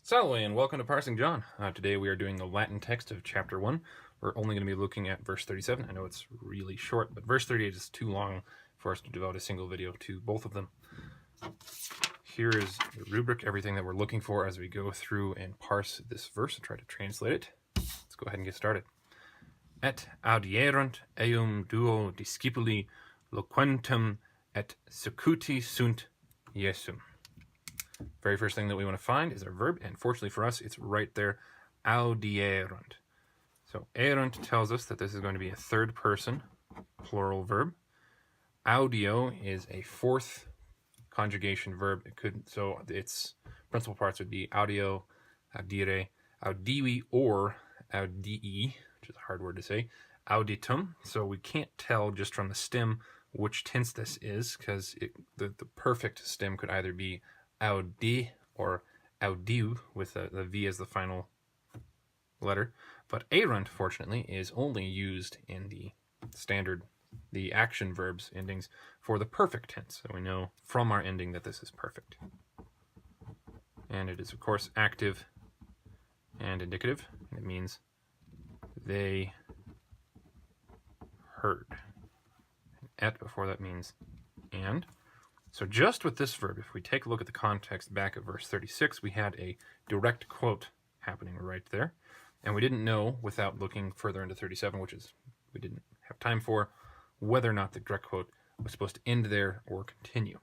Salve and welcome to Parsing John. Today we are doing the Latin text of chapter 1. We're only going to be looking at verse 37. I know it's really short, but verse 38 is too long for us to devote a single video to both of them. Here is the rubric, everything that we're looking for as we go through and parse this verse and try to translate it. Let's go ahead and get started. Et audierunt eum duo discipuli loquentem et secuti sunt Iesum. Very first thing that we want to find is our verb, and fortunately for us, it's right there, audierunt. So erunt tells us that this is going to be a third person plural verb. Audio is a fourth conjugation verb. So its principal parts would be audio, audire, audivi, or audii, which is a hard word to say, auditum. So we can't tell just from the stem which tense this is, because the perfect stem could either be audi or audiu with the V as the final letter. But erunt, fortunately, is only used in the action verbs endings for the perfect tense. So we know from our ending that this is perfect. And it is, of course, active and indicative. It means they heard. Et before that means and. So just with this verb, if we take a look at the context back at verse 36, we had a direct quote happening right there. And we didn't know, without looking further into 37, which is we didn't have time for, whether or not the direct quote was supposed to end there or continue.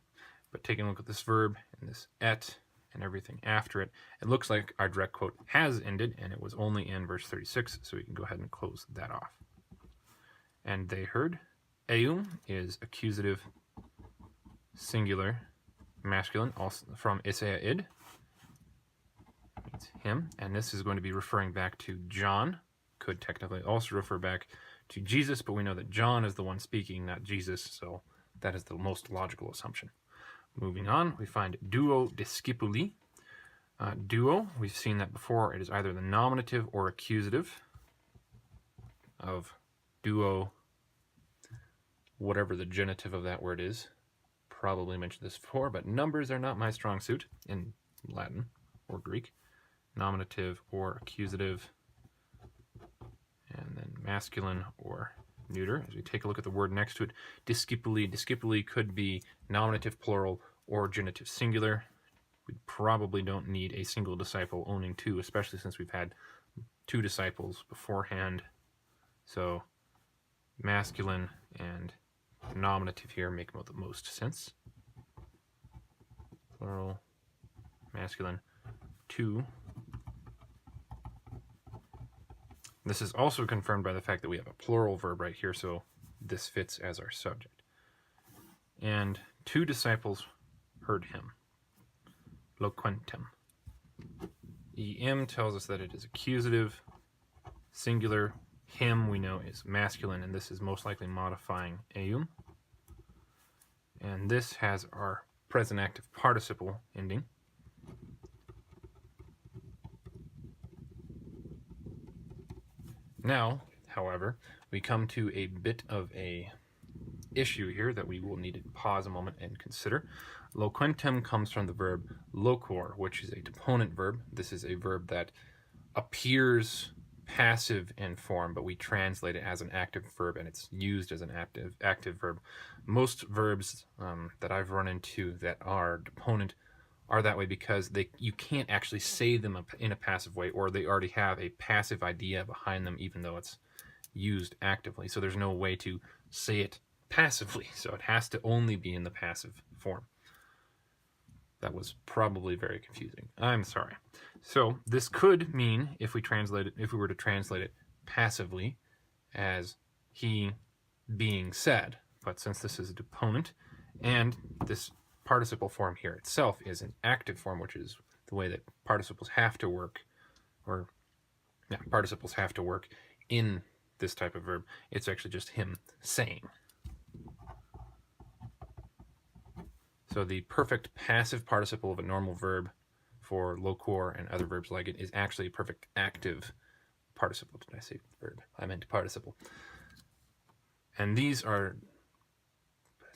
But taking a look at this verb and this et and everything after it, it looks like our direct quote has ended, and it was only in verse 36, so we can go ahead and close that off. And they heard. Eum is accusative singular masculine, also from Isaid, means him, and this is going to be referring back to John. Could technically also refer back to Jesus, but we know that John is the one speaking, not Jesus, so that is the most logical assumption. Moving on, we find duo discipuli. Duo, we've seen that before. It is either the nominative or accusative of duo, whatever the genitive of that word is. Probably mentioned this before, but numbers are not my strong suit in Latin or Greek. Nominative or accusative, and then masculine or neuter. As we take a look at the word next to it, discipuli. Discipuli could be nominative plural or genitive singular. We probably don't need a single disciple owning two, especially since we've had two disciples beforehand. So masculine and nominative here make the most sense. Plural, masculine, two. This is also confirmed by the fact that we have a plural verb right here, so this fits as our subject. And two disciples heard him. Loquentem. Em tells us that it is accusative, singular. Him, we know, is masculine, and this is most likely modifying eum. And this has our present active participle ending. Now, however, we come to a bit of a issue here that we will need to pause a moment and consider. Loquentem comes from the verb locor, which is a deponent verb. This is a verb that appears passive in form, but we translate it as an active verb, and it's used as an active verb. Most verbs that I've run into that are deponent are that way because you can't actually say them in a passive way, or they already have a passive idea behind them, even though it's used actively. So there's no way to say it passively, so it has to only be in the passive form. That was probably very confusing. I'm sorry. So this could mean, if we were to translate it passively, as he being said. But since this is a deponent, and this participle form here itself is an active form, which is the way that participles have to work, participles have to work in this type of verb. It's actually just him saying. So the perfect passive participle of a normal verb for locor and other verbs like it is actually a perfect active participle. Did I say verb? I meant participle. And these are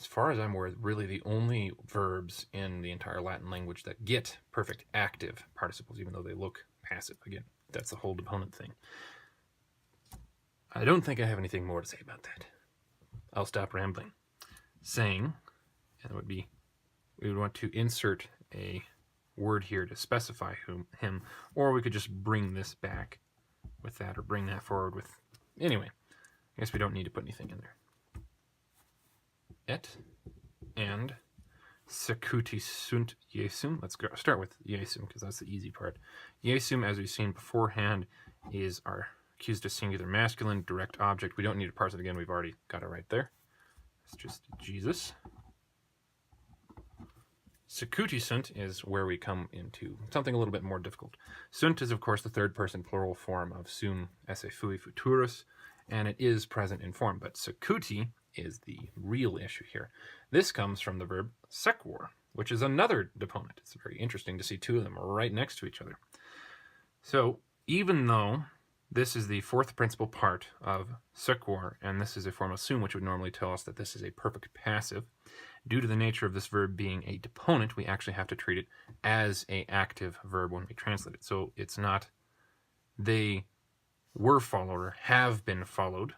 as far as I'm aware, really the only verbs in the entire Latin language that get perfect active participles, even though they look passive. Again, that's the whole deponent thing. I don't think I have anything more to say about that. I'll stop rambling. Saying, and it would be, we would want to insert a word here to specify him, or we could just bring this back with that, or bring that forward with, anyway, I guess we don't need to put anything in there. Et and secuti sunt Jesum. Let's start with Jesum because that's the easy part. Jesum, as we've seen beforehand, is our accusative singular masculine direct object. We don't need to parse it again. We've already got it right there. It's just Jesus. Secuti sunt is where we come into something a little bit more difficult. Sunt is, of course, the third person plural form of sum esse fui futurus, and it is present in form. But secuti is the real issue here. This comes from the verb sequor, which is another deponent. It's very interesting to see two of them right next to each other. So even though this is the fourth principal part of sequor, and this is a form of sum, which would normally tell us that this is a perfect passive, due to the nature of this verb being a deponent, we actually have to treat it as an active verb when we translate it. So it's not they were followed or have been followed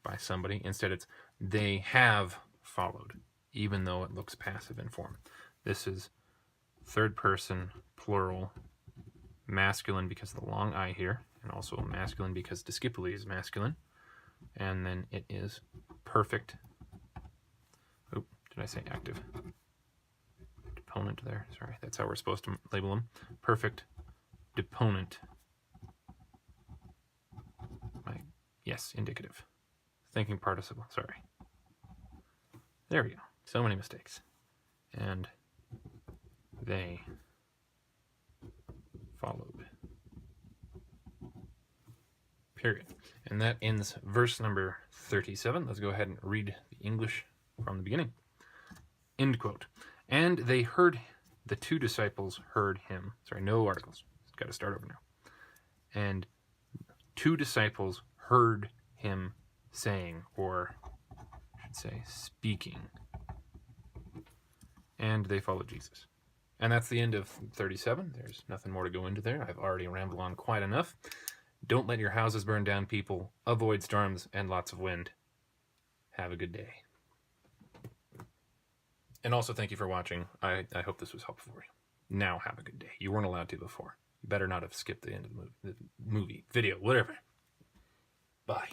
by somebody. Instead, it's they have followed, even though it looks passive in form. This is third person, plural, masculine because of the long I here, and also masculine because discipuli is masculine. And then it is perfect. Oh, did I say active? Deponent there. Sorry, that's how we're supposed to label them. Perfect deponent. Yes, indicative. Thinking participle, sorry. There we go. So many mistakes. And they followed. Period. And that ends verse number 37. Let's go ahead and read the English from the beginning. End quote. And they heard, the two disciples heard him. Sorry, no articles. Got to start over now. And two disciples heard him saying, or I should say speaking. And they followed Jesus. And that's the end of 37. There's nothing more to go into there. I've already rambled on quite enough. Don't let your houses burn down, people. Avoid storms and lots of wind. Have a good day. And also thank you for watching. I hope this was helpful for you. Now have a good day. You weren't allowed to before. You better not have skipped the end of the movie, video, whatever. Bye.